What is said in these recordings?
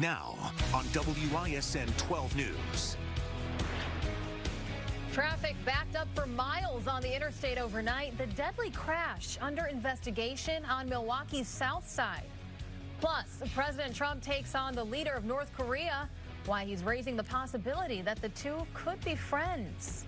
Now on WISN 12 News. Traffic backed up for miles on the interstate overnight. The deadly crash under investigation on Milwaukee's south side. Plus, President Trump takes on the leader of North Korea, why he's raising the possibility that the two could be friends.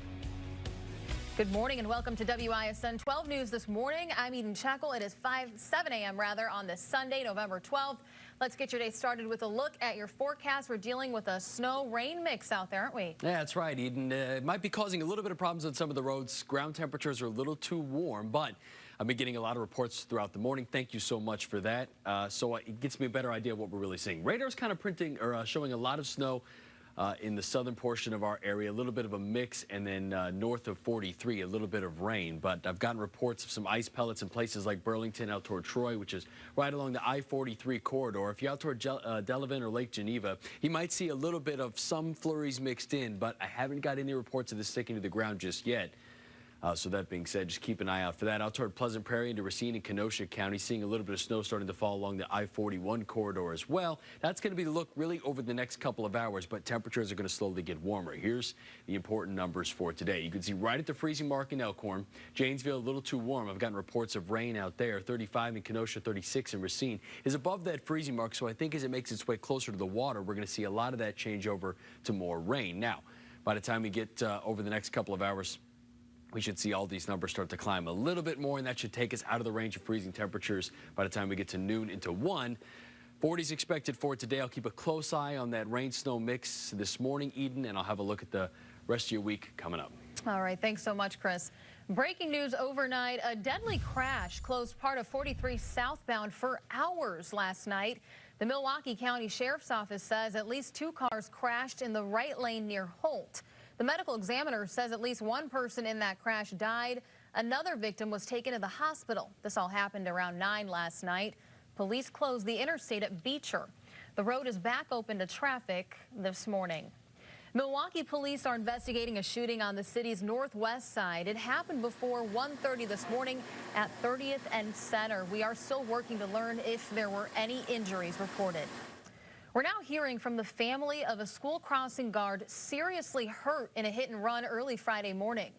Good morning and welcome to WISN 12 News this morning. I'm Eden Checkle. It is 7 a.m. on this Sunday, November 12th. Let's get your day started with a look at your forecast. We're dealing with a snow-rain mix out there, aren't we? Yeah, that's right, Eden. It might be causing a little bit of problems on some of the roads. Ground temperatures are a little too warm, but I've been getting a lot of reports throughout the morning. Thank you so much for that. So it gets me a better idea of what we're really seeing. Radar's kind of showing a lot of snow in the southern portion of our area, a little bit of a mix, and then north of 43, a little bit of rain. But I've gotten reports of some ice pellets in places like Burlington out toward Troy, which is right along the I-43 corridor. If you're out toward Delavan or Lake Geneva, you might see a little bit of some flurries mixed in, but I haven't got any reports of this sticking to the ground just yet. So that being said, just keep an eye out for that. Out toward Pleasant Prairie into Racine and Kenosha County, seeing a little bit of snow starting to fall along the I-41 corridor as well. That's going to be the look really over the next couple of hours, but temperatures are going to slowly get warmer. Here's the important numbers for today. You can see right at the freezing mark in Elkhorn. Janesville, a little too warm. I've gotten reports of rain out there. 35 in Kenosha, 36 in Racine is above that freezing mark, so I think as it makes its way closer to the water, we're going to see a lot of that change over to more rain. Now, by the time we get over the next couple of hours, we should see all these numbers start to climb a little bit more, and that should take us out of the range of freezing temperatures by the time we get to noon into 1. 40s expected for today. I'll keep a close eye on that rain-snow mix this morning, Eden, and I'll have a look at the rest of your week coming up. All right, thanks so much, Chris. Breaking news overnight, a deadly crash closed part of 43 southbound for hours last night. The Milwaukee County Sheriff's Office says at least 2 cars crashed in the right lane near Holt. The medical examiner says at least 1 person in that crash died. Another victim was taken to the hospital. This all happened around 9 last night. Police closed the interstate at Beecher. The road is back open to traffic this morning. Milwaukee police are investigating a shooting on the city's northwest side. It happened before 1:30 this morning at 30th and Center. We are still working to learn if there were any injuries reported. We're now hearing from the family of a school crossing guard seriously hurt in a hit and run early Friday morning.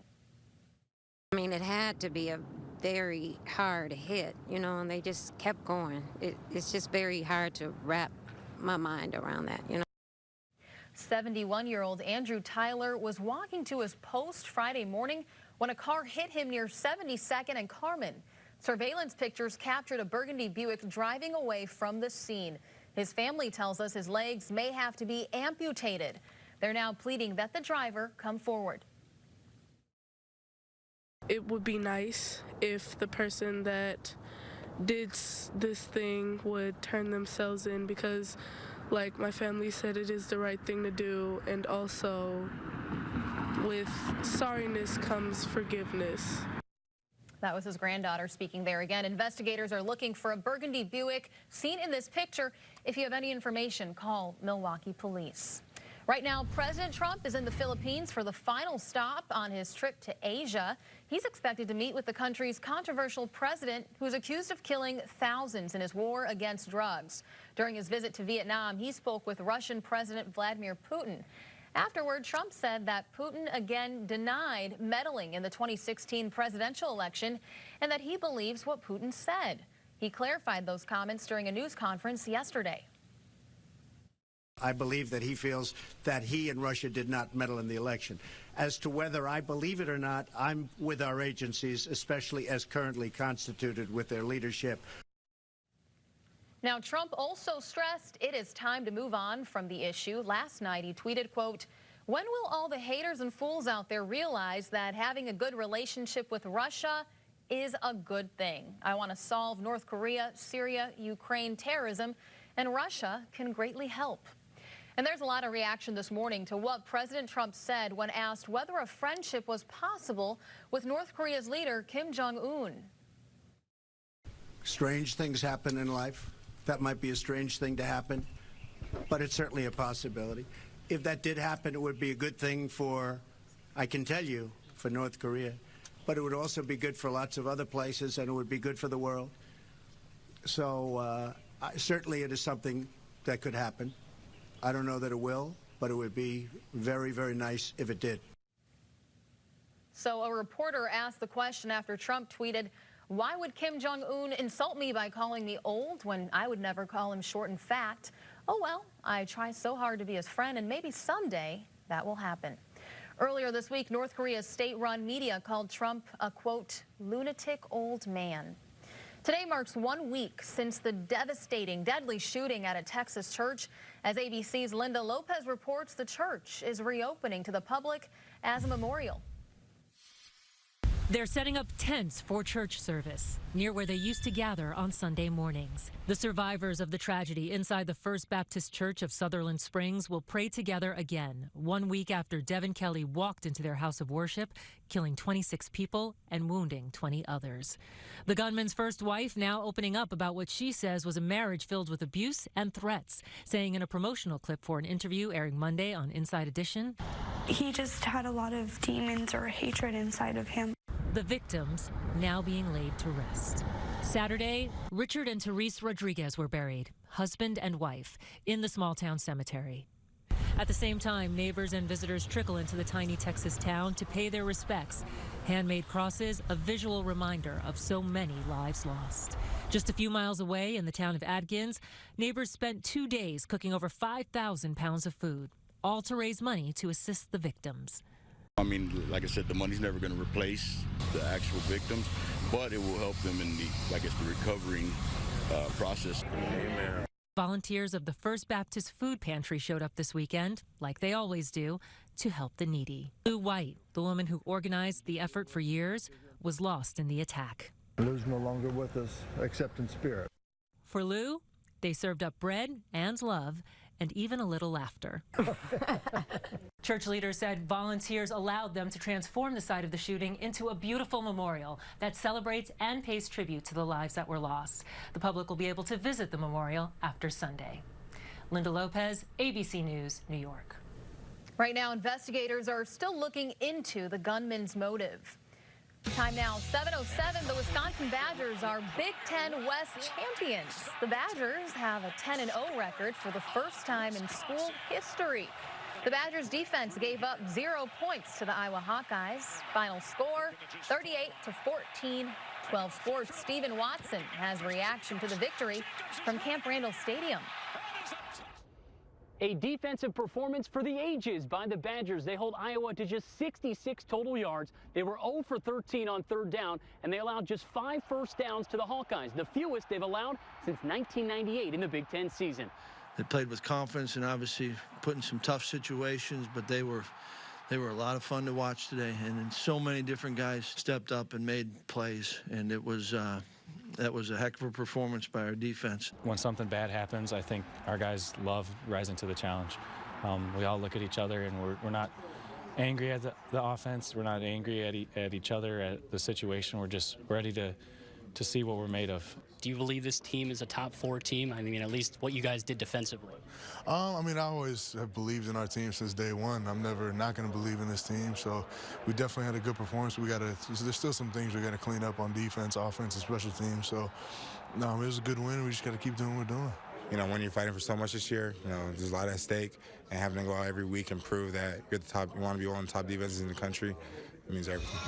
I mean, it had to be a very hard hit, you know, and they just kept going. It's just very hard to wrap my mind around that, you know. 71-year-old Andrew Tyler was walking to his post Friday morning when a car hit him near 72nd and Carmen. Surveillance pictures captured a burgundy Buick driving away from the scene. His family tells us his legs may have to be amputated. They're now pleading that the driver come forward. It would be nice if the person that did this thing would turn themselves in, because like my family said, it is the right thing to do, and also with sorriness comes forgiveness. That was his granddaughter speaking there again. Investigators are looking for a burgundy Buick seen in this picture. If you have any information, call Milwaukee Police. Right now, President Trump is in the Philippines for the final stop on his trip to Asia. He's expected to meet with the country's controversial president, who's accused of killing thousands in his war against drugs. During his visit to Vietnam, he spoke with Russian President Vladimir Putin. Afterward, Trump said that Putin again denied meddling in the 2016 presidential election and that he believes what Putin said. He clarified those comments during a news conference yesterday. I believe that he feels that he and Russia did not meddle in the election. As to whether I believe it or not, I'm with our agencies, especially as currently constituted with their leadership. Now, Trump also stressed it is time to move on from the issue. Last night, he tweeted, quote, "When will all the haters and fools out there realize that having a good relationship with Russia is a good thing? I want to solve North Korea, Syria, Ukraine terrorism, and Russia can greatly help." And there's a lot of reaction this morning to what President Trump said when asked whether a friendship was possible with North Korea's leader, Kim Jong-un. Strange things happen in life. That might be a strange thing to happen, but it's certainly a possibility. If that did happen, it would be a good thing for, I can tell you, for North Korea. But it would also be good for lots of other places, and it would be good for the world. So certainly it is something that could happen. I don't know that it will, but it would be very, very nice if it did. So a reporter asked the question after Trump tweeted, "Why would Kim Jong-un insult me by calling me old when I would never call him short and fat? Oh, well, I try so hard to be his friend, and maybe someday that will happen." Earlier this week, North Korea's state-run media called Trump a, quote, lunatic old man. Today marks 1 week since the devastating, deadly shooting at a Texas church. As ABC's Linda Lopez reports, the church is reopening to the public as a memorial. They're setting up tents for church service near where they used to gather on Sunday mornings. The survivors of the tragedy inside the First Baptist Church of Sutherland Springs will pray together again 1 week after Devin Kelley walked into their house of worship, killing 26 people and wounding 20 others. The gunman's first wife now opening up about what she says was a marriage filled with abuse and threats, saying in a promotional clip for an interview airing Monday on Inside Edition, "He just had a lot of demons or hatred inside of him." the victims now being laid to rest. Saturday, Richard and Therese Rodriguez were buried, husband and wife, in the small town cemetery. At the same time, neighbors and visitors trickle into the tiny Texas town to pay their respects. Handmade crosses, a visual reminder of so many lives lost. Just a few miles away in the town of Adkins, neighbors spent 2 days cooking over 5,000 pounds of food, all to raise money to assist the victims. I mean, like I said, the money's never going to replace the actual victims, but it will help them in the, I guess, the recovering process. Amen. Volunteers of the First Baptist Food Pantry showed up this weekend, like they always do, to help the needy. Lou White, the woman who organized the effort for years, was lost in the attack. Lou's no longer with us, except in spirit. For Lou, they served up bread and love and even a little laughter. Church leaders said volunteers allowed them to transform the site of the shooting into a beautiful memorial that celebrates and pays tribute to the lives that were lost. The public will be able to visit the memorial after Sunday. Linda Lopez, ABC News, New York. Right now, investigators are still looking into the gunman's motive. Time now, 7:07. The Wisconsin Badgers are Big Ten West champions. The Badgers have a 10-0 record for the first time in school history. The Badgers defense gave up 0 points to the Iowa Hawkeyes. Final score, 38-14. 12 Sports' Stephen Watson has reaction to the victory from Camp Randall Stadium. A defensive performance for the ages by the Badgers. They hold Iowa to just 66 total yards. They were 0 for 13 on third down, and they allowed just 5 first downs to the Hawkeyes, the fewest they've allowed since 1998 in the Big Ten season. They played with confidence and obviously put in some tough situations, but they were a lot of fun to watch today. And then so many different guys stepped up and made plays, and it was that was a heck of a performance by our defense. When something bad happens, I think our guys love rising to the challenge. We all look at each other, and we're not angry at the offense. We're not angry at each other, at the situation. We're just ready to see what we're made of. Do you believe this team is a top 4 team? I mean, at least what you guys did defensively. I mean, I always have believed in our team since day one. I'm never not going to believe in this team. So we definitely had a good performance. There's still some things we got to clean up on defense, offense, and special teams. So, no, it was a good win. We just got to keep doing what we're doing. You know, when you're fighting for so much this year, you know, there's a lot at stake, and having to go out every week and prove that you're the top, you want to be one of the top defenses in the country, it means everything.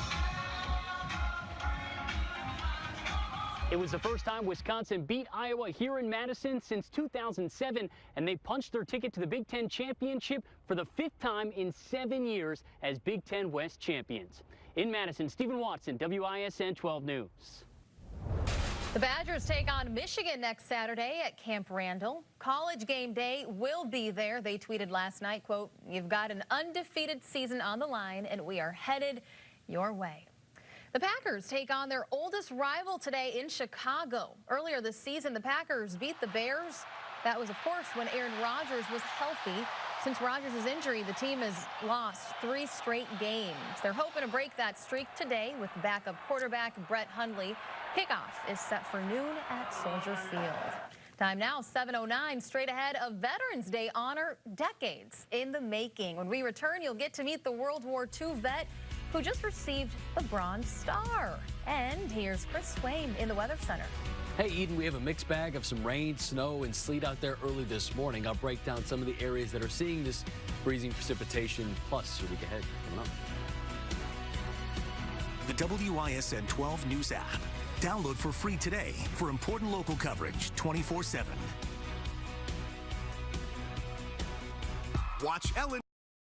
It was the first time Wisconsin beat Iowa here in Madison since 2007, and they punched their ticket to the Big Ten championship for the 5th time in 7 years as Big Ten West champions. In Madison, Stephen Watson, WISN 12 News. The Badgers take on Michigan next Saturday at Camp Randall. College game day will be there. They tweeted last night, quote, "You've got an undefeated season on the line, and we are headed your way." The Packers take on their oldest rival today in Chicago. Earlier this season, the Packers beat the Bears. That was, of course, when Aaron Rodgers was healthy. Since Rodgers' injury, the team has lost 3 straight games. They're hoping to break that streak today with backup quarterback Brett Hundley. Kickoff is set for noon at Soldier Field. Time now, 7:09, straight ahead of Veterans Day honor, decades in the making. When we return, you'll get to meet the World War II vet who just received the Bronze Star. And here's Chris Swain in the Weather Center. Hey, Eden, we have a mixed bag of some rain, snow, and sleet out there early this morning. I'll break down some of the areas that are seeing this freezing precipitation, plus your week ahead coming up. The WISN 12 News app. Download for free today for important local coverage 24/7. Watch Ellen.